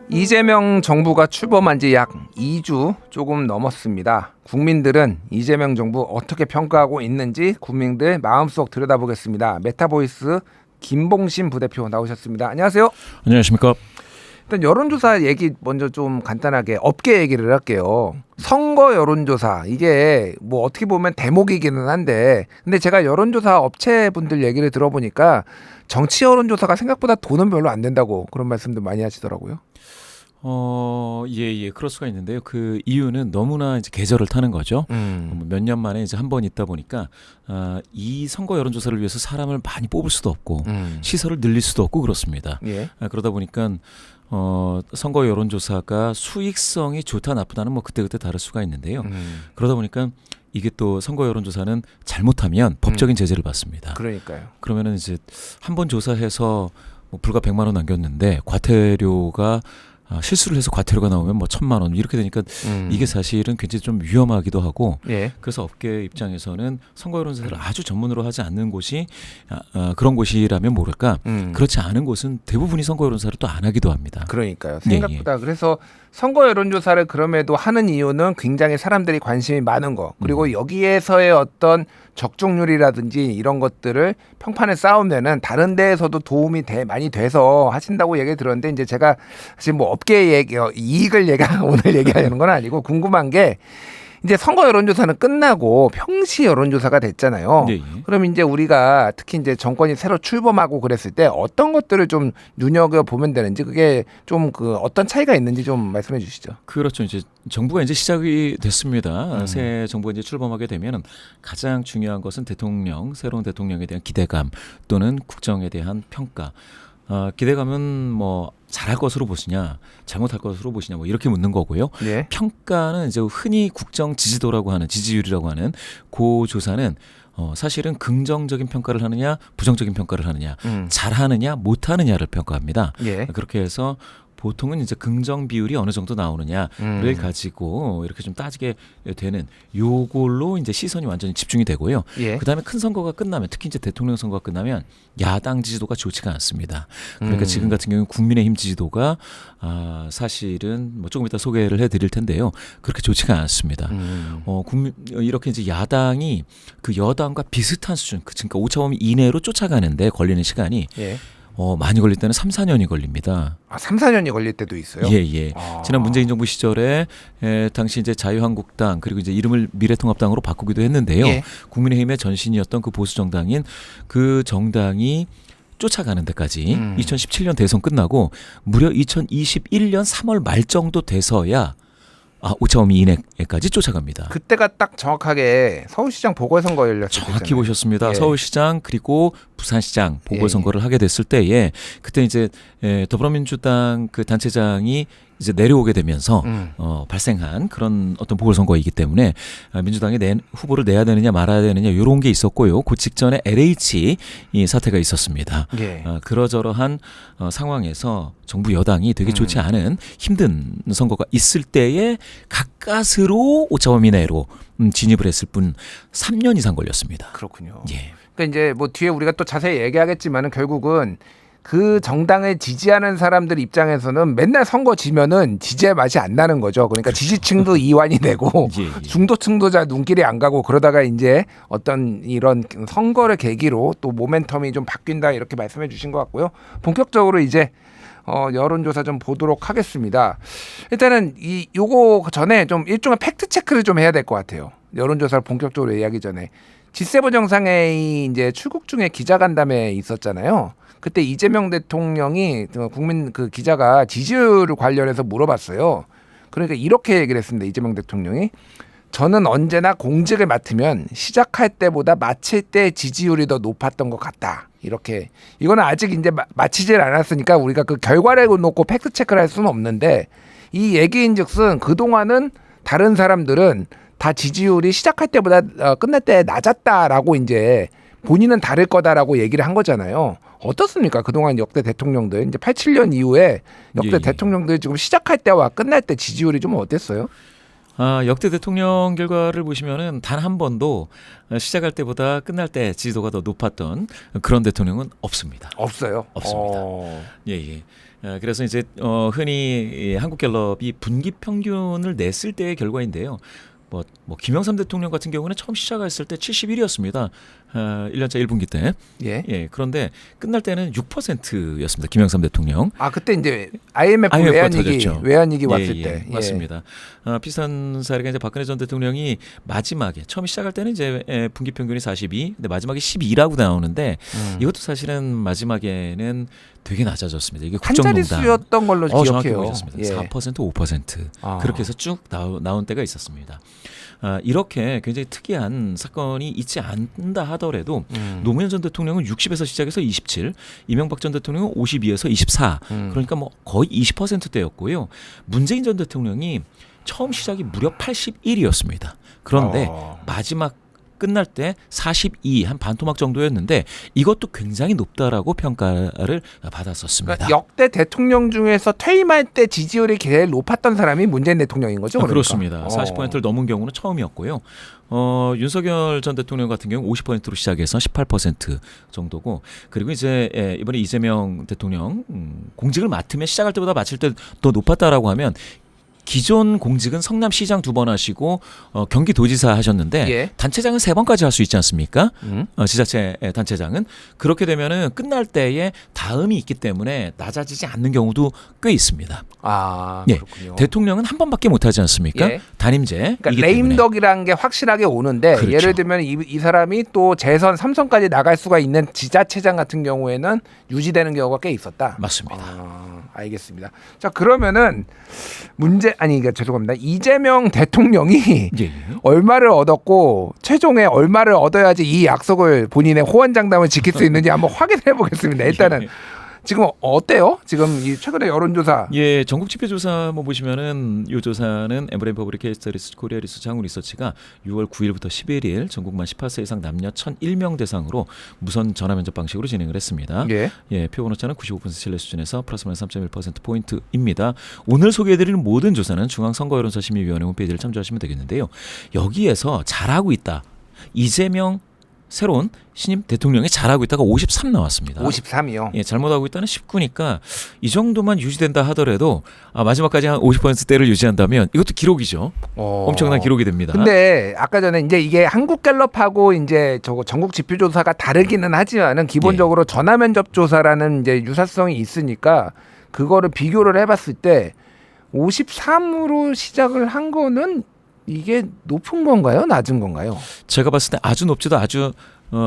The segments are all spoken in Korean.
이재명 정부가 출범한 지 약 2주 조금 넘었습니다. 국민들은 이재명 정부 어떻게 평가하고 있는지 국민들 마음속 들여다보겠습니다. 메타보이스 김봉신 부대표 나오셨습니다. 안녕하세요. 안녕하십니까. 일단 여론조사 얘기 먼저 좀 간단하게 업계 얘기를 할게요. 선거 여론조사 이게 뭐 어떻게 보면 대목이기는 한데 근데 제가 여론조사 업체분들 얘기를 들어보니까 정치 여론조사가 생각보다 돈은 별로 안 된다고 그런 말씀들 많이 하시더라고요. 예, 그럴 수가 있는데요. 그 이유는 너무나 이제 계절을 타는 거죠. 몇 년 만에 이제 한 번 있다 보니까 이 선거 여론조사를 위해서 사람을 많이 뽑을 수도 없고 시설을 늘릴 수도 없고 그렇습니다. 예. 그러다 보니까 선거 여론조사가 수익성이 좋다 나쁘다는 뭐 그때그때 다를 수가 있는데요. 그러다 보니까 이게 또 선거 여론조사는 잘못하면 법적인 제재를 받습니다. 그러니까요. 그러면은 이제 한 번 조사해서 뭐 불과 100만 원 남겼는데 과태료가 실수를 해서 과태료가 나오면 뭐 1,000만 원 이렇게 되니까 이게 사실은 굉장히 좀 위험하기도 하고 예. 그래서 업계 입장에서는 선거 여론조사를 아주 전문으로 하지 않는 곳이 그런 곳이라면 모를까 그렇지 않은 곳은 대부분이 선거 여론조사를 또 안 하기도 합니다. 그러니까요. 생각보다 그래서 선거 여론조사를 그럼에도 하는 이유는 굉장히 사람들이 관심이 많은 거 그리고 여기에서의 어떤 적중률이라든지 이런 것들을 평판에 쌓으면은 다른 데에서도 도움이 많이 돼서 하신다고 얘기 들었는데 이제 제가 사실 뭐 업계 얘기 이익을 오늘 얘기하려는 건 아니고 궁금한 게 이제 선거 여론조사는 끝나고 평시 여론조사가 됐잖아요. 네. 그럼 이제 우리가 특히 이제 정권이 새로 출범하고 그랬을 때 어떤 것들을 좀 눈여겨 보면 되는지 그게 좀 그 어떤 차이가 있는지 좀 말씀해 주시죠. 그렇죠. 이제 정부가 이제 시작이 됐습니다. 새 정부가 이제 출범하게 되면은 가장 중요한 것은 새로운 대통령에 대한 기대감 또는 국정에 대한 평가. 기대감은 뭐 잘할 것으로 보시냐, 잘못할 것으로 보시냐, 뭐 이렇게 묻는 거고요. 예. 평가는 이제 흔히 국정 지지도라고 하는 지지율이라고 하는 그 조사는 사실은 긍정적인 평가를 하느냐, 부정적인 평가를 하느냐, 잘하느냐, 못하느냐를 평가합니다. 예. 그렇게 해서 보통은 이제 긍정 비율이 어느 정도 나오느냐를 가지고 이렇게 좀 따지게 되는 요걸로 이제 시선이 완전히 집중이 되고요. 예. 그다음에 큰 선거가 끝나면 특히 이제 대통령 선거가 끝나면 야당 지지도가 좋지가 않습니다. 그러니까 지금 같은 경우는 국민의힘 지지도가 사실은 뭐 조금 이따 소개를 해드릴 텐데요. 그렇게 좋지가 않습니다. 이렇게 이제 야당이 그 여당과 비슷한 수준, 그러니까 오차범위 이내로 쫓아가는데 걸리는 시간이 예. 많이 걸릴 때는 3, 4년이 걸립니다. 3, 4년이 걸릴 때도 있어요? 예. 지난 문재인 정부 시절에 당시 이제 자유한국당 그리고 이제 이름을 미래통합당으로 바꾸기도 했는데요. 예. 국민의힘의 전신이었던 그 보수 정당인 그 정당이 쫓아가는 데까지 2017년 대선 끝나고 무려 2021년 3월 말 정도 돼서야 오차범위 이내까지 쫓아갑니다. 그때가 딱 정확하게 서울시장 보궐선거 열렸을 때잖아요. 정확히 보셨습니다. 예. 서울시장 그리고 부산시장 보궐선거를 하게 됐을 때에 그때 이제 더불어민주당 그 단체장이 이제 내려오게 되면서 발생한 그런 어떤 보궐선거이기 때문에 민주당이 후보를 내야 되느냐 말아야 되느냐 이런 게 있었고요. 그 직전에 LH 이 사태가 있었습니다. 예. 그러저러한 상황에서 정부 여당이 되게 좋지 않은 힘든 선거가 있을 때에 가까스로 오차범위 내로 진입을 했을 뿐 3년 이상 걸렸습니다. 그렇군요. 예. 그러니까 이제 뭐 뒤에 우리가 또 자세히 얘기하겠지만은 결국은 그 정당을 지지하는 사람들 입장에서는 맨날 선거 지면은 지지의 맛이 안 나는 거죠. 그러니까 지지층도 이완이 되고 예. 중도층도 잘 눈길이 안 가고 그러다가 이제 어떤 이런 선거를 계기로 또 모멘텀이 좀 바뀐다 이렇게 말씀해 주신 것 같고요. 본격적으로 이제 여론조사 좀 보도록 하겠습니다. 일단은 요거 전에 좀 일종의 팩트 체크를 좀 해야 될 것 같아요. 여론조사를 본격적으로 얘기하기 전에 G7 정상회의 이제 출국 중에 기자간담회 있었잖아요. 그때 이재명 대통령이 국민 그 기자가 지지율 관련해서 물어봤어요. 그러니까 이렇게 얘기를 했습니다. 이재명 대통령이 저는 언제나 공직을 맡으면 시작할 때보다 마칠 때 지지율이 더 높았던 것 같다. 이렇게 이거는 아직 이제 마치질 않았으니까 우리가 그 결과를 놓고 팩트 체크를 할 수는 없는데 이 얘기인즉슨 그동안은 다른 사람들은 다 지지율이 시작할 때보다 끝날 때 낮았다라고 이제 본인은 다를 거다라고 얘기를 한 거잖아요. 어떻습니까? 그동안 역대 대통령들 이제 87년 이후에 역대 대통령들 지금 시작할 때와 끝날 때 지지율이 좀 어땠어요? 역대 대통령 결과를 보시면은 단 한 번도 시작할 때보다 끝날 때 지지도가 더 높았던 그런 대통령은 없습니다. 없어요. 없습니다. 예. 그래서 이제 흔히 이 한국갤럽이 분기 평균을 냈을 때의 결과인데요. 뭐 김영삼 대통령 같은 경우는 처음 시작했을 때 71이었습니다. 1년차 1분기 때. 예. 그런데 끝날 때는 6%였습니다. 김영삼 대통령. 아 그때 이제 IMF IMF 가 터졌죠. 외환위기 왔을 때. 맞습니다. 비슷한 사례가 이제 박근혜 전 대통령이 마지막에 처음 시작할 때는 이제 분기 평균이 42, 근데 마지막에 12라고 나오는데 이것도 사실은 마지막에는 되게 낮아졌습니다. 이게 한 국정농단. 자릿수였던 걸로 정확히 기억해요. 보셨습니다. 4%, 5% 그렇게 해서 쭉 나온 때가 있었습니다. 이렇게 굉장히 특이한 사건이 있지 않다 하더라도 노무현 전 대통령은 60에서 시작해서 27, 이명박 전 대통령은 52에서 24, 그러니까 뭐 거의 20%대였고요. 문재인 전 대통령이 처음 시작이 무려 81이었습니다. 그런데 마지막 끝날 때 42, 한 반토막 정도였는데 이것도 굉장히 높다라고 평가를 받았었습니다. 그러니까 역대 대통령 중에서 퇴임할 때 지지율이 제일 높았던 사람이 문재인 대통령인 거죠? 그러니까? 그렇습니다. 40%를 넘은 경우는 처음이었고요. 윤석열 전 대통령 같은 경우 50%로 시작해서 18% 정도고, 그리고 이제 이번에 이재명 대통령 공직을 맡으면 시작할 때보다 마칠 때 더 높았다라고 하면, 기존 공직은 성남시장 2번 하시고 경기도지사 하셨는데 단체장은 3번까지 할 수 있지 않습니까? 지자체 단체장은. 그렇게 되면은 끝날 때에 다음이 있기 때문에 낮아지지 않는 경우도 꽤 있습니다. 아 그렇군요. 대통령은 한 번밖에 못 하지 않습니까? 단임제. 그러니까 레임덕이라는 게 확실하게 오는데, 그렇죠. 예를 들면 이 사람이 또 재선 3선까지 나갈 수가 있는 지자체장 같은 경우에는 유지되는 경우가 꽤 있었다. 맞습니다. 알겠습니다. 자 그러면은 죄송합니다. 이재명 대통령이 얼마를 얻었고 최종에 얼마를 얻어야지 이 약속을, 본인의 호언장담을 지킬 수 있는지 한번 확인해 보겠습니다. 일단은 지금 어때요? 지금 이 최근에 여론조사. 전국 지표조사 한번 보시면은 이 조사는 엠브레인 퍼블릭 헬스 리서치 코리아 리서치 장훈 리서치가 6월 9일부터 11일 전국만 18세 이상 남녀 1,001명 대상으로 무선 전화 면접 방식으로 진행을 했습니다. 표본 오차는 95% 신뢰 수준에서 플러스 마이너스 3.1% 포인트입니다. 오늘 소개해드리는 모든 조사는 중앙선거여론조사심의위원회 홈페이지를 참조하시면 되겠는데요. 여기에서 잘하고 있다, 이재명 새로운 신임 대통령이 잘하고 있다가 53 나왔습니다. 53이요? 잘못하고 있다는 19니까 이 정도만 유지된다 하더라도 마지막까지 한 50%대를 유지한다면 이것도 기록이죠. 엄청난 기록이 됩니다. 근데 아까 전에 이제 이게 한국갤럽하고 이제 저거 전국 지표조사가 다르기는 하지만은 기본적으로 전화면접 조사라는 이제 유사성이 있으니까 그거를 비교를 해봤을 때 53으로 시작을 한 거는 이게 높은 건가요? 낮은 건가요? 제가 봤을 때 아주 높지도 아주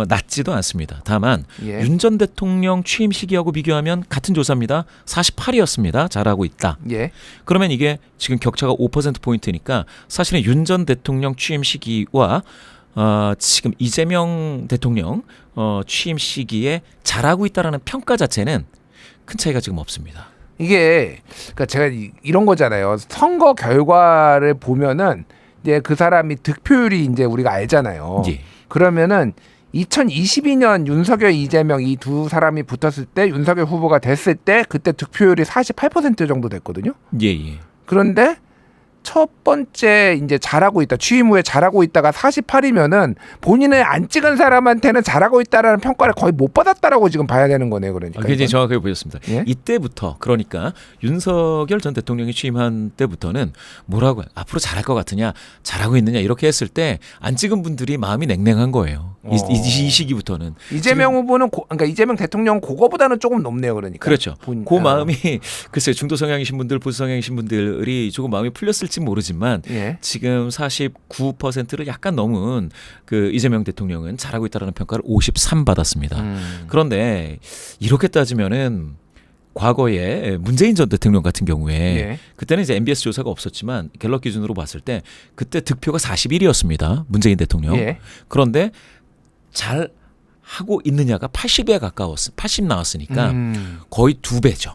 낮지도 않습니다. 다만 윤 전 대통령 취임 시기하고 비교하면 같은 조사입니다. 48이었습니다. 잘하고 있다. 그러면 이게 지금 격차가 5%포인트니까 사실은 윤 전 대통령 취임 시기와 지금 이재명 대통령 취임 시기에 잘하고 있다라는 평가 자체는 큰 차이가 지금 없습니다. 이게 그러니까 제가 이런 거잖아요. 선거 결과를 보면은 이제 그 사람이 득표율이 이제 우리가 알잖아요. 그러면은 2022년 윤석열, 이재명 이 두 사람이 붙었을 때, 윤석열 후보가 됐을 때 그때 득표율이 48% 정도 됐거든요. 그런데 첫 번째 이제 잘하고 있다, 취임 후에 잘하고 있다가 48이면은 본인을 안 찍은 사람한테는 잘하고 있다라는 평가를 거의 못 받았다라고 지금 봐야 되는 거네요. 그러니까 굉장히 정확하게 보셨습니다. 이때부터, 그러니까 윤석열 전 대통령이 취임한 때부터는 뭐라고요? 앞으로 잘할 것 같으냐, 잘하고 있느냐 이렇게 했을 때 안 찍은 분들이 마음이 냉랭한 거예요. 이 시기부터는. 이재명 후보는 그러니까 이재명 대통령 그거보다는 조금 높네요. 그러니까. 그렇죠. 그 마음이 글쎄요, 중도 성향이신 분들, 보수 성향이신 분들이 조금 마음이 풀렸을지 모르지만 지금 49%를 약간 넘은 그 이재명 대통령은 잘하고 있다라는 평가를 53 받았습니다. 그런데 이렇게 따지면은 과거에 문재인 전 대통령 같은 경우에 그때는 이제 MBS 조사가 없었지만 갤럽 기준으로 봤을 때 그때 득표가 41이었습니다. 문재인 대통령. 그런데 잘 하고 있느냐가 80에 가까웠어. 80 나왔으니까 거의 2배죠.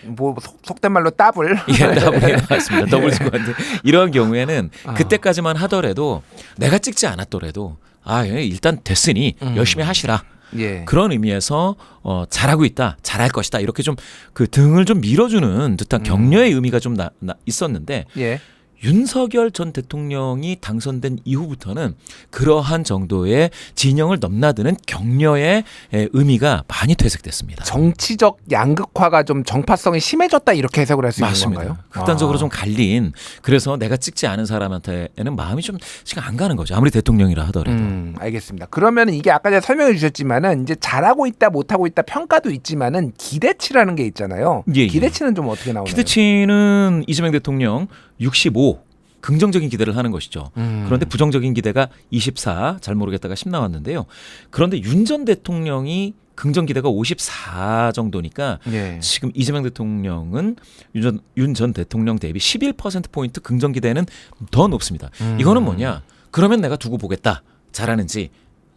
뭐 속된 말로 더블. 더블이 나왔습니다. 더블 스코어인데 이런 경우에는 그때까지만 하더라도 내가 찍지 않았더라도 일단 됐으니 열심히 하시라. 그런 의미에서 잘하고 있다, 잘할 것이다 이렇게 좀 그 등을 좀 밀어주는 듯한 격려의 의미가 좀 있었는데 윤석열 전 대통령이 당선된 이후부터는 그러한 정도의 진영을 넘나드는 격려의 의미가 많이 퇴색됐습니다. 정치적 양극화가 좀 정파성이 심해졌다 이렇게 해석을 할 수 있는 맞습니다. 건가요? 극단적으로 좀 갈린 그래서 내가 찍지 않은 사람한테는 마음이 좀 지금 안 가는 거죠. 아무리 대통령이라 하더라도. 알겠습니다. 그러면 이게 아까 제가 설명해 주셨지만은 이제 잘하고 있다 못하고 있다 평가도 있지만은 기대치라는 게 있잖아요. 예, 예. 기대치는 좀 어떻게 나오나요? 기대치는 이재명 대통령 65 긍정적인 기대를 하는 것이죠. 그런데 부정적인 기대가 24 잘 모르겠다가 10 나왔는데요. 그런데 윤 전 대통령이 긍정 기대가 54 정도니까 예. 지금 이재명 대통령은 윤 전 대통령 대비 11%포인트 긍정 기대는 더 높습니다. 이거는 뭐냐? 그러면 내가 두고 보겠다. 잘하는지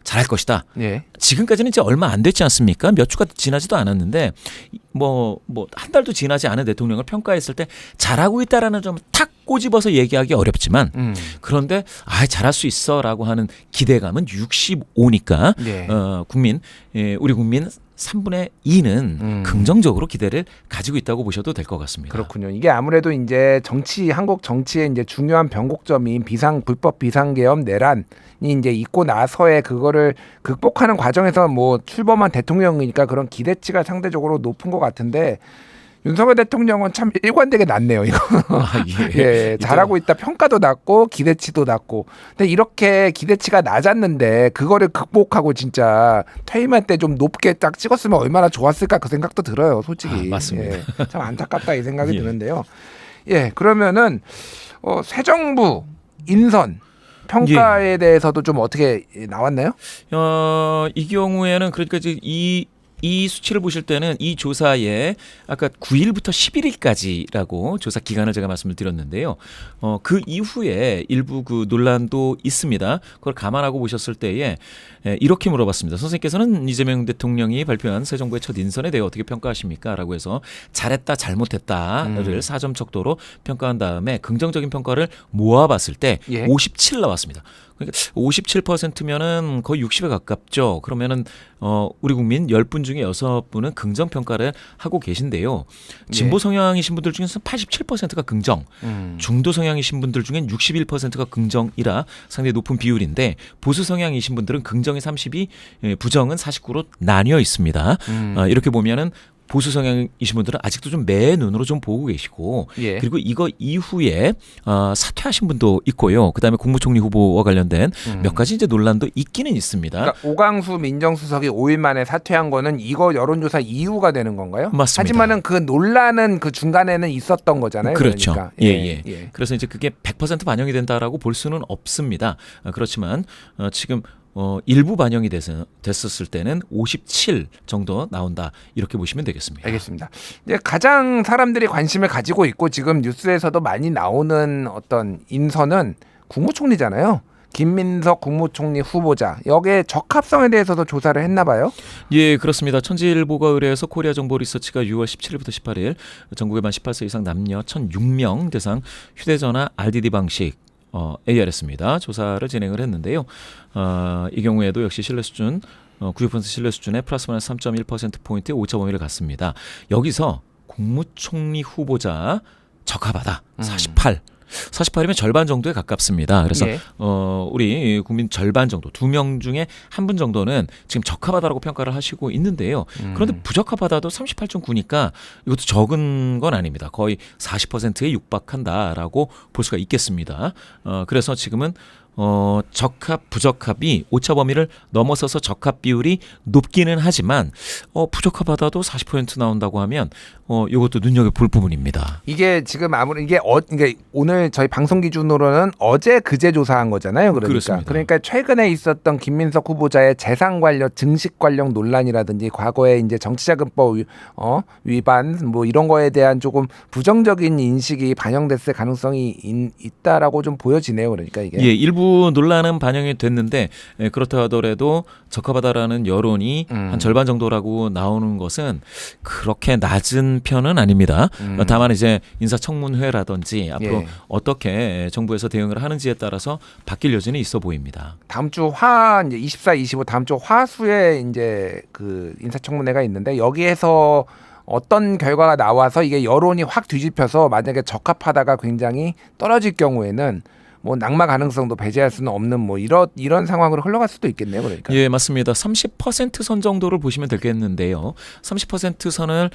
잘할 것이다. 예. 지금까지는 이제 얼마 안 됐지 않습니까? 몇 주가 지나지도 않았는데 한 달도 지나지 않은 대통령을 평가했을 때 잘하고 있다라는 점 탁 꼬집어서 얘기하기 어렵지만 그런데 잘할 수 있어라고 하는 기대감은 65니까 예. 우리 국민 3분의 2는 긍정적으로 기대를 가지고 있다고 보셔도 될 것 같습니다. 그렇군요. 이게 아무래도 이제 한국 정치의 이제 중요한 변곡점인 불법 비상계엄 내란이 이제 있고 나서의 그거를 극복하는 과정에서 뭐 출범한 대통령이니까 그런 기대치가 상대적으로 높은 것 같은데 윤석열 대통령은 참 일관되게 낮네요. 이거. 예, 잘하고 있다 평가도 낮고 기대치도 낮고. 근데 이렇게 기대치가 낮았는데 그거를 극복하고 진짜 퇴임할 때 좀 높게 딱 찍었으면 얼마나 좋았을까 그 생각도 들어요. 솔직히. 맞습니다. 예, 참 안타깝다 이 생각이 예. 드는데요. 예, 그러면은 새 정부 인선 평가에 대해서도 좀 어떻게 나왔나요? 이 경우에는 그러니까 이제 이 수치를 보실 때는 이 조사에 아까 9일부터 11일까지라고 조사 기간을 제가 말씀을 드렸는데요. 그 이후에 일부 그 논란도 있습니다. 그걸 감안하고 보셨을 때에 이렇게 물어봤습니다. 선생님께서는 이재명 대통령이 발표한 새 정부의 첫 인선에 대해 어떻게 평가하십니까? 라고 해서 잘했다 잘못했다를 4점 척도로 평가한 다음에 긍정적인 평가를 모아봤을 때 예. 57 나왔습니다. 그러니까 57%면은 거의 60에 가깝죠. 그러면은 우리 국민 10분 중에 6분은 긍정 평가를 하고 계신데요. 진보 성향이신 분들 중에서 87%가 긍정, 중도 성향이신 분들 중엔 61%가 긍정이라 상당히 높은 비율인데 보수 성향이신 분들은 긍정이 32, 부정은 49로 나뉘어 있습니다. 이렇게 보면은 보수 성향이신 분들은 아직도 좀 매 눈으로 좀 보고 계시고 예. 그리고 이거 이후에 사퇴하신 분도 있고요. 그다음에 국무총리 후보와 관련된 몇 가지 이제 논란도 있기는 있습니다. 그러니까 오광수 민정수석이 5일 만에 사퇴한 거는 이거 여론조사 이유가 되는 건가요? 맞습니다. 하지만은 그 논란은 그 중간에는 있었던 거잖아요. 그렇죠. 그러니까. 예. 그래서 이제 그게 100% 반영이 된다라고 볼 수는 없습니다. 그렇지만 지금 일부 반영이 됐었을 때는 57 정도 나온다 이렇게 보시면 되겠습니다. 알겠습니다. 이제 가장 사람들이 관심을 가지고 있고 지금 뉴스에서도 많이 나오는 어떤 인선은 국무총리잖아요. 김민석 국무총리 후보자 여기에 적합성에 대해서도 조사를 했나 봐요. 예, 그렇습니다. 천지일보가 의뢰해서 코리아정보리서치가 6월 17일부터 18일 전국의 만 18세 이상 남녀 1,006명 대상 휴대전화 RDD 방식 ARS입니다. 조사를 진행을 했는데요. 이 경우에도 역시 신뢰 수준 96% 신뢰 수준에 플러스 마이너스 3.1%포인트의 오차범위를 갖습니다. 여기서 국무총리 후보자 적합하다 48. 48이면 절반 정도에 가깝습니다. 그래서 예. 우리 국민 절반 정도 2명 중에 1분 정도는 지금 적합하다라고 평가를 하시고 있는데요. 그런데 부적합하다도 38.9니까 이것도 적은 건 아닙니다. 거의 40%에 육박한다라고 볼 수가 있겠습니다. 그래서 지금은 적합, 부적합이 오차 범위를 넘어서서 적합 비율이 높기는 하지만 부적합하다도 40% 나온다고 하면 이것도 눈여겨볼 부분입니다. 이게 지금 이게 오늘 저희 방송 기준으로는 어제 그제 조사한 거잖아요. 그렇습니다. 그러니까 최근에 있었던 김민석 후보자의 재산 관련 증식 관련 논란이라든지 과거에 이제 정치자금법 위반 뭐 이런 거에 대한 조금 부정적인 인식이 반영됐을 가능성이 있다라고 좀 보여지네요. 그러니까 이게 일부 논란은 반영이 됐는데 그렇다 하더라도 적합하다라는 여론이 한 절반 정도라고 나오는 것은 그렇게 낮은 편은 아닙니다. 다만 이제 인사청문회라든지 앞으로 어떻게 정부에서 대응을 하는지에 따라서 바뀔 여지는 있어 보입니다. 다음 주 이제 24, 25 다음 주 화수에 이제 그 인사청문회가 있는데 여기에서 어떤 결과가 나와서 이게 여론이 확 뒤집혀서 만약에 적합하다가 굉장히 떨어질 경우에는 뭐 낙마 가능성도 배제할 수는 없는 뭐 이런 상황으로 흘러갈 수도 있겠네요. 그러니까. 예, 맞습니다. 30%선 정도를 보시면 되겠는데요. 30%선을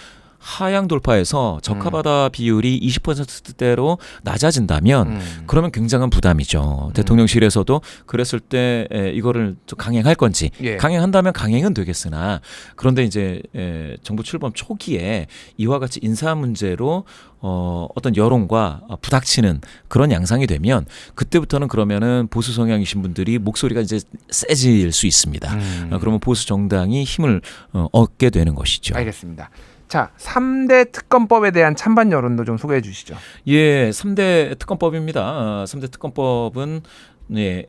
하향 돌파해서 적합하다 비율이 20%대로 낮아진다면 그러면 굉장한 부담이죠. 대통령실에서도 그랬을 때 이거를 좀 강행할 건지 예. 강행한다면 강행은 되겠으나 그런데 이제 정부 출범 초기에 이와 같이 인사 문제로 어떤 여론과 부닥치는 그런 양상이 되면 그때부터는 그러면은 보수 성향이신 분들이 목소리가 이제 세질 수 있습니다. 그러면 보수 정당이 힘을 얻게 되는 것이죠. 알겠습니다. 자, 3대 특검법에 대한 찬반 여론도 좀 소개해 주시죠. 예, 3대 특검법입니다. 3대 특검법은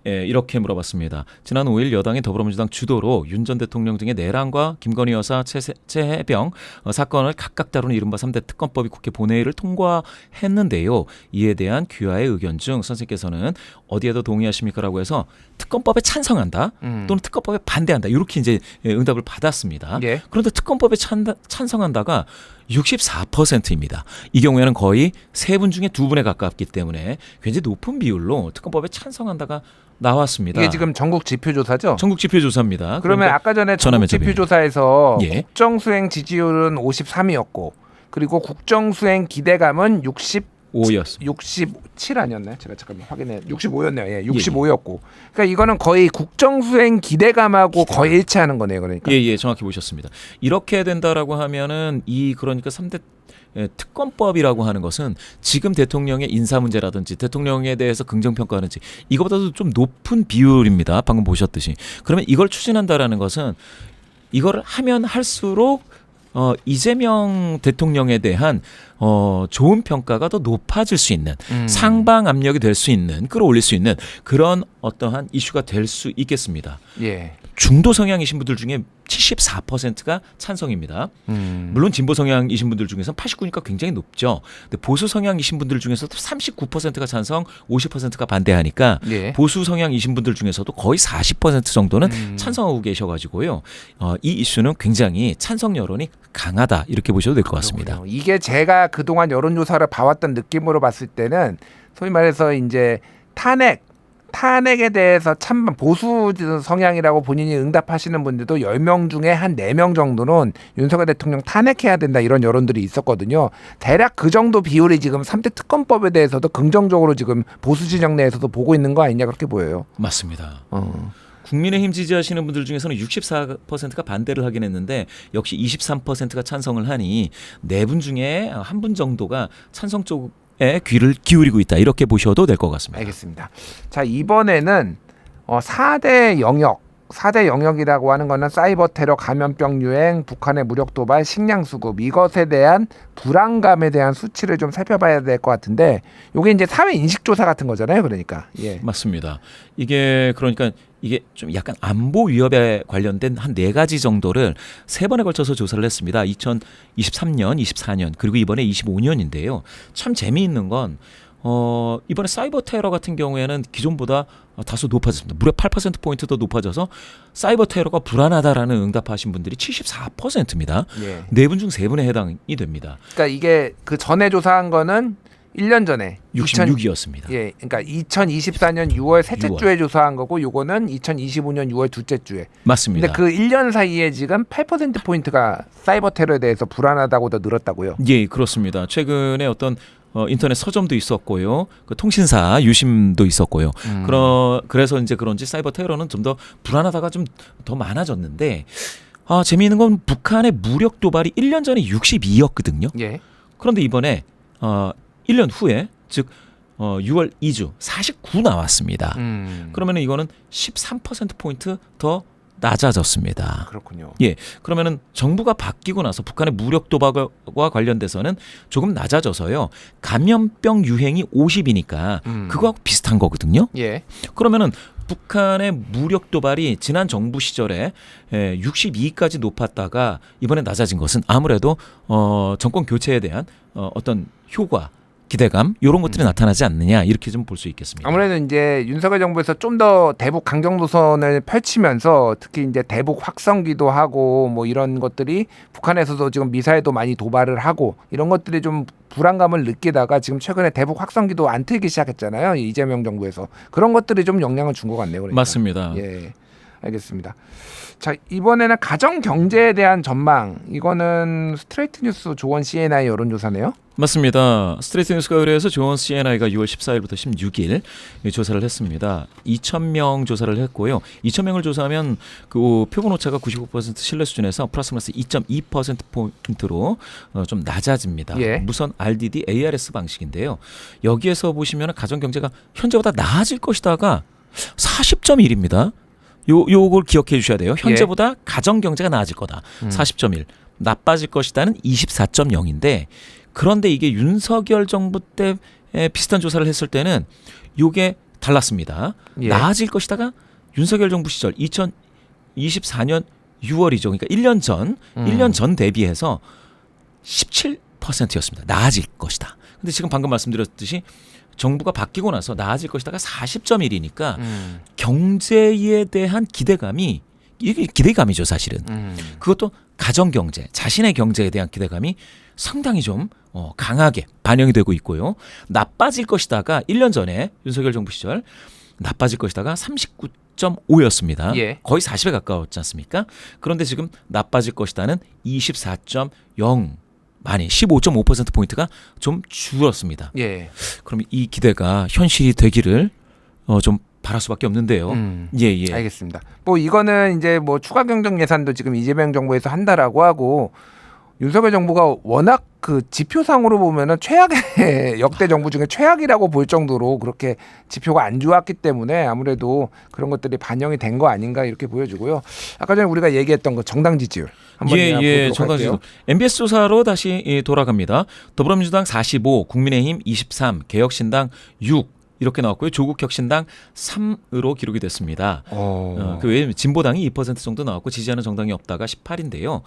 이렇게 물어봤습니다. 지난 5일 여당이 더불어민주당 주도로 윤 전 대통령 등의 내란과 김건희 여사 최해병 사건을 각각 다루는 이른바 3대 특검법이 국회 본회의를 통과했는데요. 이에 대한 귀하의 의견 중 선생님께서는 어디에도 동의하십니까라고 해서 특검법에 찬성한다 또는 특검법에 반대한다 이렇게 이제 응답을 받았습니다. 예. 그런데 특검법에 찬성한다가 64%입니다. 이 경우에는 거의 3분 중에 2분에 가깝기 때문에 굉장히 높은 비율로 특검법에 찬성한다가 나왔습니다. 이게 지금 전국 지표조사죠? 전국 지표조사입니다. 그러면 아까 전에 전국 지표조사에서 예. 국정수행 지지율은 53이었고 그리고 국정수행 기대감은 5였습니다. 67 아니었나요? 제가 잠깐만 확인해. 65였네요. 예, 65였고. 그러니까 이거는 거의 국정수행 기대감하고 거의 일치하는 거네요. 그러니까. 예, 정확히 보셨습니다. 이렇게 된다라고 하면은 그러니까 3대 특검법이라고 하는 것은 지금 대통령의 인사 문제라든지 대통령에 대해서 긍정평가하는지 이거보다도 좀 높은 비율입니다. 방금 보셨듯이. 그러면 이걸 추진한다라는 것은 이걸 하면 할수록 이재명 대통령에 대한 좋은 평가가 더 높아질 수 있는 상방 압력이 될 수 있는 끌어올릴 수 있는 그런 어떠한 이슈가 될 수 있겠습니다. 예. 중도 성향이신 분들 중에 74%가 찬성입니다. 물론 진보 성향이신 분들 중에서는 89니까 굉장히 높죠. 근데 보수 성향이신 분들 중에서도 39%가 찬성, 50%가 반대하니까 예. 보수 성향이신 분들 중에서도 거의 40% 정도는 찬성하고 계셔가지고요. 이 이슈는 굉장히 찬성 여론이 강하다 이렇게 보셔도 될 것 같습니다. 그렇군요. 이게 제가 그동안 여론조사를 봐왔던 느낌으로 봤을 때는 소위 말해서 이제 탄핵에 대해서 찬반 보수 성향이라고 본인이 응답하시는 분들도 10명 중에 한 4명 정도는 윤석열 대통령 탄핵해야 된다 이런 여론들이 있었거든요. 대략 그 정도 비율이 지금 3대 특검법에 대해서도 긍정적으로 지금 보수 진영 내에서도 보고 있는 거 아니냐 그렇게 보여요. 맞습니다. 국민의힘 지지하시는 분들 중에서는 64%가 반대를 하긴 했는데 역시 23%가 찬성을 하니 4분 중에 1분 정도가 찬성 쪽에 귀를 기울이고 있다 이렇게 보셔도 될 것 같습니다. 알겠습니다. 자, 이번에는 4대 영역이라고 하는 거는 사이버 테러, 감염병 유행, 북한의 무력 도발, 식량 수급 이것에 대한 불안감에 대한 수치를 좀 살펴봐야 될 것 같은데 이게 이제 사회 인식 조사 같은 거잖아요. 그러니까. 예. 맞습니다. 이게 좀 약간 안보 위협에 관련된 한 4가지 정도를 3번에 걸쳐서 조사를 했습니다. 2023년, 24년 그리고 이번에 25년인데요. 참 재미있는 건 이번에 사이버 테러 같은 경우에는 기존보다 다소 높아졌습니다. 무려 8%포인트 더 높아져서 사이버 테러가 불안하다라는 응답하신 분들이 74%입니다. 예. 4분 중 3분에 해당이 됩니다. 그러니까 이게 그 전에 조사한 거는 1년 전에 66이었습니다. 예, 그러니까 2024년 6월 셋째 6월. 주에 조사한 거고 요거는 2025년 6월 둘째 주에. 맞습니다. 근데 그 1년 사이에 지금 8% 포인트가 사이버 테러에 대해서 불안하다고 더 늘었다고요. 예, 그렇습니다. 최근에 어떤 인터넷 서점도 있었고요. 그 통신사 유심도 있었고요. 그래서 이제 그런지 사이버 테러는 좀 더 불안하다가 좀 더 많아졌는데 재미있는 건 북한의 무력 도발이 1년 전에 62였거든요. 예. 그런데 이번에 1년 후에 즉 6월 2주 49 나왔습니다. 그러면 이거는 13%포인트 더 낮아졌습니다. 그렇군요. 예, 그러면은 정부가 바뀌고 나서 북한의 무력 도발과 관련돼서는 조금 낮아져서요. 감염병 유행이 50이니까 그거하고 비슷한 거거든요. 예. 그러면은 북한의 무력 도발이 지난 정부 시절에 62까지 높았다가 이번에 낮아진 것은 아무래도 정권 교체에 대한 어떤 효과 기대감 이런 것들이 나타나지 않느냐 이렇게 좀 볼 수 있겠습니다. 아무래도 이제 윤석열 정부에서 좀 더 대북 강경 노선을 펼치면서 특히 이제 대북 확성기도 하고 뭐 이런 것들이 북한에서도 지금 미사일도 많이 도발을 하고 이런 것들이 좀 불안감을 느끼다가 지금 최근에 대북 확성기도 안 틀기 시작했잖아요. 이재명 정부에서 그런 것들이 좀 영향을 준 것 같네요. 그러니까. 맞습니다. 예, 알겠습니다. 자, 이번에는 가정 경제에 대한 전망. 이거는 스트레이트 뉴스 조원 CNI 여론조사네요. 맞습니다. 스트레이트 뉴스가 의뢰해서 조원 CNI가 6월 14일부터 16일 조사를 했습니다. 2,000명 조사를 했고요. 2,000명을 조사하면 그 표본 오차가 95% 신뢰 수준에서 플러스 마이너스 2.2%포인트로 좀 낮아집니다. 예. 무선 RDD ARS 방식인데요. 여기에서 보시면 가정 경제가 현재보다 나아질 것이다가 40.1입니다. 요걸 기억해 주셔야 돼요. 현재보다 가정 경제가 나아질 거다. 40.1. 나빠질 것이다는 24.0인데 그런데 이게 윤석열 정부 때 비슷한 조사를 했을 때는 요게 달랐습니다. 예. 나아질 것이다가 윤석열 정부 시절 2024년 6월이죠. 그러니까 1년 전 대비해서 17%였습니다. 나아질 것이다. 근데 지금 방금 말씀드렸듯이 정부가 바뀌고 나서 나아질 것이다가 40.1이니까 경제에 대한 기대감이 이게 기대감이죠, 사실은. 그것도 가정 경제, 자신의 경제에 대한 기대감이 상당히 좀 강하게 반영이 되고 있고요. 나빠질 것이다가 1년 전에 윤석열 정부 시절 나빠질 것이다가 39.5였습니다. 예. 거의 40에 가까웠지 않습니까? 그런데 지금 나빠질 것이다는 24.0 많이 15.5%포인트가 좀 줄었습니다. 예. 그럼 이 기대가 현실이 되기를 좀 바랄 수밖에 없는데요. 예. 알겠습니다. 뭐 이거는 이제 뭐 추가 경정 예산도 지금 이재명 정부에서 한다라고 하고 윤석열 정부가 워낙 그 지표상으로 보면은 최악의 역대 정부 중에 최악이라고 볼 정도로 그렇게 지표가 안 좋았기 때문에 아무래도 그런 것들이 반영이 된 거 아닌가 이렇게 보여지고요. 아까 전에 우리가 얘기했던 거 정당 지지율 한번 보도록 정당 할게요. 지지율. MBS 조사로 다시 돌아갑니다. 더불어민주당 45, 국민의힘 23, 개혁신당 6 이렇게 나왔고요. 조국혁신당 3으로 기록이 됐습니다. 그 외에 진보당이 2% 정도 나왔고 지지하는 정당이 없다가 18인데요.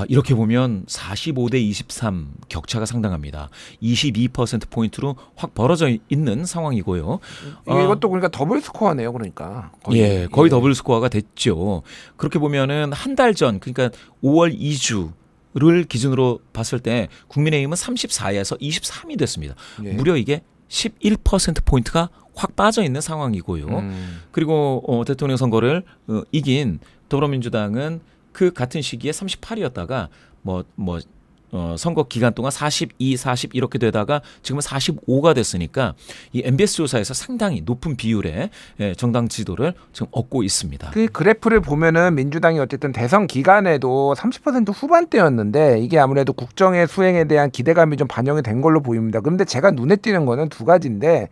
이렇게 보면 45대 23 격차가 상당합니다. 22%포인트로 확 벌어져 있는 상황이고요. 이것도 그러니까 더블 스코어네요. 그러니까 거의 더블 스코어가 됐죠. 그렇게 보면은 한 달 전 그러니까 5월 2주를 기준으로 봤을 때 국민의힘은 34에서 23이 됐습니다. 예. 무려 이게 11%포인트가 확 빠져 있는 상황이고요. 그리고 대통령 선거를 이긴 더불어민주당은 그 같은 시기에 38이었다가 선거 기간 동안 42, 40 이렇게 되다가 지금은 45가 됐으니까 이 MBS 조사에서 상당히 높은 비율의 정당 지도를 지금 얻고 있습니다. 그 그래프를 보면은 민주당이 어쨌든 대선 기간에도 30% 후반대였는데 이게 아무래도 국정의 수행에 대한 기대감이 좀 반영이 된 걸로 보입니다. 그런데 제가 눈에 띄는 거는 두 가지인데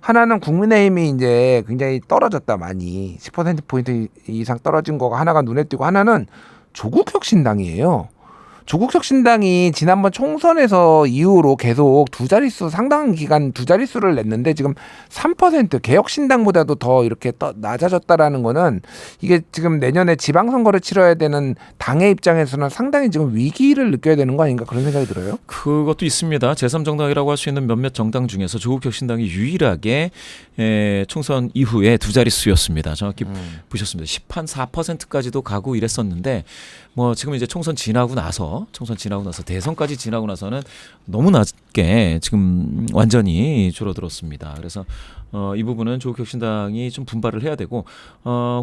하나는 국민의힘이 이제 굉장히 떨어졌다 많이 10%포인트 이상 떨어진 거가 하나가 눈에 띄고 하나는 조국혁신당이에요. 조국혁신당이 지난번 총선에서 이후로 계속 두 자릿수 상당한 기간 두 자릿수를 냈는데 지금 3% 개혁신당보다도 더 이렇게 낮아졌다라는 거는 이게 지금 내년에 지방선거를 치러야 되는 당의 입장에서는 상당히 지금 위기를 느껴야 되는 거 아닌가 그런 생각이 들어요. 그것도 있습니다. 제3정당이라고 할 수 있는 몇몇 정당 중에서 조국혁신당이 유일하게 총선 이후에 두 자릿수였습니다. 정확히 보셨습니다. 10.4%까지도 가고 이랬었는데 뭐 지금 이제 총선 지나고 나서 대선까지 지나고 나서는 너무 낮게 지금 완전히 줄어들었습니다. 그래서 이 부분은 조국혁신당이 좀 분발을 해야 되고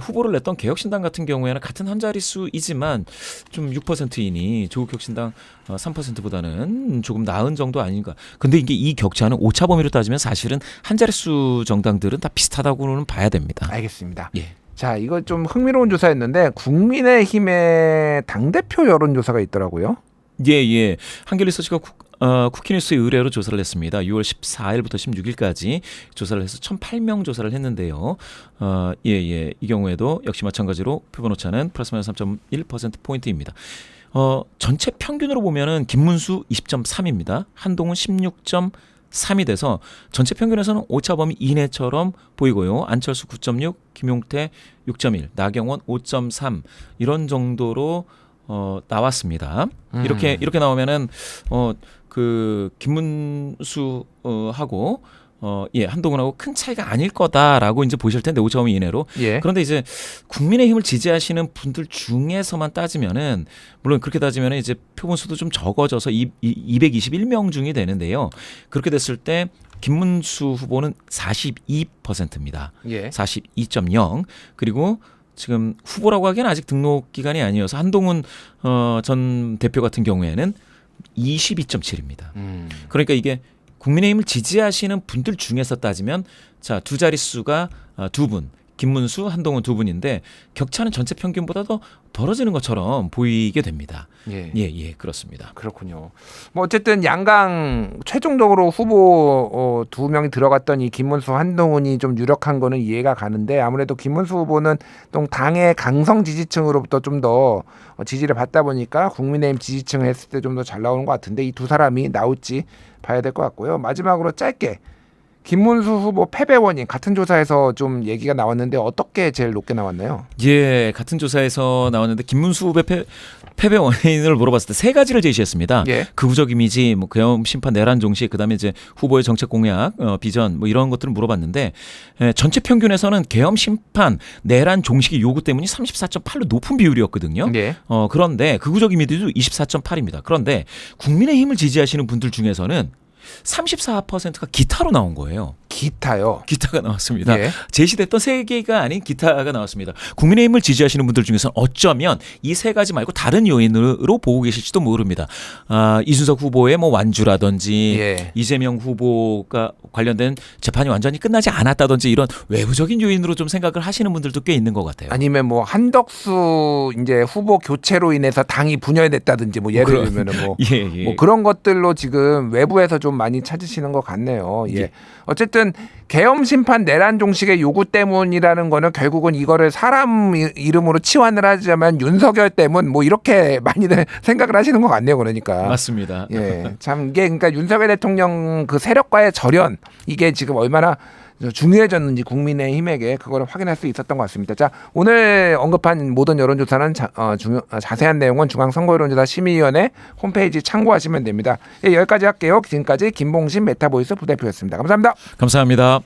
후보를 냈던 개혁신당 같은 경우에는 같은 한 자릿수이지만 좀 6%이니 조국혁신당 3%보다는 조금 나은 정도 아닌가. 근데 이게 이 격차는 오차 범위로 따지면 사실은 한 자릿수 정당들은 다 비슷하다고는 봐야 됩니다. 알겠습니다. 예. 자, 이거 좀 흥미로운 조사였는데 국민의힘의 당대표 여론조사가 있더라고요. 예. 한겨레리서치가 쿠키뉴스의 의뢰로 조사를 했습니다. 6월 14일부터 16일까지 조사를 해서 1,008명 조사를 했는데요. 이 경우에도 역시 마찬가지로 표본 오차는 플러스 마이너스 3.1%포인트입니다. 전체 평균으로 보면은 김문수 20.3입니다. 한동훈 16.3이 돼서 전체 평균에서는 오차 범위 이내처럼 보이고요. 안철수 9.6, 김용태 6.1, 나경원 5.3 이런 정도로 나왔습니다. 이렇게 나오면은 그 김문수 하고 한동훈하고 큰 차이가 아닐 거다라고 이제 보실 텐데 5점 이내로. 예. 그런데 이제 국민의힘을 지지하시는 분들 중에서만 따지면은 물론 그렇게 따지면은 이제 표본수도 좀 적어져서 221명 중이 되는데요. 그렇게 됐을 때 김문수 후보는 42%입니다. 예. 42.0. 그리고 지금 후보라고 하기엔 아직 등록 기간이 아니어서 한동훈 전 대표 같은 경우에는 22.7입니다. 그러니까 이게 국민의힘을 지지하시는 분들 중에서 따지면 자, 두 자릿수가 두 분, 김문수, 한동훈 두 분인데 격차는 전체 평균보다 더 벌어지는 것처럼 보이게 됩니다. 예, 그렇습니다. 그렇군요. 뭐 어쨌든 양강 최종적으로 후보 두 명이 들어갔던 이 김문수, 한동훈이 좀 유력한 거는 이해가 가는데 아무래도 김문수 후보는 또 당의 강성 지지층으로부터 좀 더 지지를 받다 보니까 국민의힘 지지층 했을 때 좀 더 잘 나오는 것 같은데 이 두 사람이 나올지 봐야 될 것 같고요. 마지막으로 짧게 김문수 후보 패배 원인 같은 조사에서 좀 얘기가 나왔는데 어떻게 제일 높게 나왔나요? 예, 같은 조사에서 나왔는데 김문수 후보 패배 원인을 물어봤을 때 세 가지를 제시했습니다. 예. 극우적 이미지, 뭐 계엄 심판 내란 종식, 그다음에 이제 후보의 정책 공약, 비전, 뭐 이런 것들을 물어봤는데 전체 평균에서는 계엄 심판 내란 종식의 요구 때문이 34.8로 높은 비율이었거든요. 예. 그런데 극우적 이미지도 24.8입니다. 그런데 국민의힘을 지지하시는 분들 중에서는 34%가 기타로 나온 거예요. 기타요. 기타가 나왔습니다. 예. 제시됐던 세 개가 아닌 기타가 나왔습니다. 국민의힘을 지지하시는 분들 중에서는 어쩌면 이 세 가지 말고 다른 요인으로 보고 계실지도 모릅니다. 이준석 후보의 뭐 완주라든지 예. 이재명 후보가 관련된 재판이 완전히 끝나지 않았다든지 이런 외부적인 요인으로 좀 생각을 하시는 분들도 꽤 있는 것 같아요. 아니면 뭐 한덕수 이제 후보 교체로 인해서 당이 분열됐다든지 뭐 예를 들면은 뭐, 예. 뭐 그런 것들로 지금 외부에서 좀 많이 찾으시는 것 같네요. 예. 어쨌든 계엄 심판 내란 종식의 요구 때문이라는 거는 결국은 이거를 사람 이름으로 치환을 하자면 윤석열 때문 뭐 이렇게 많이들 생각을 하시는 것 같네요. 그러니까. 맞습니다. 예. 참 이게 그러니까 윤석열 대통령 그 세력과의 절연 이게 지금 얼마나 중요해졌는지 국민의힘에게 그거를 확인할 수 있었던 것 같습니다. 자, 오늘 언급한 모든 여론조사는 자세한 내용은 중앙선거여론조사 심의위원회 홈페이지 참고하시면 됩니다. 예, 여기까지 할게요. 지금까지 김봉신 메타보이스 부대표였습니다. 감사합니다. 감사합니다.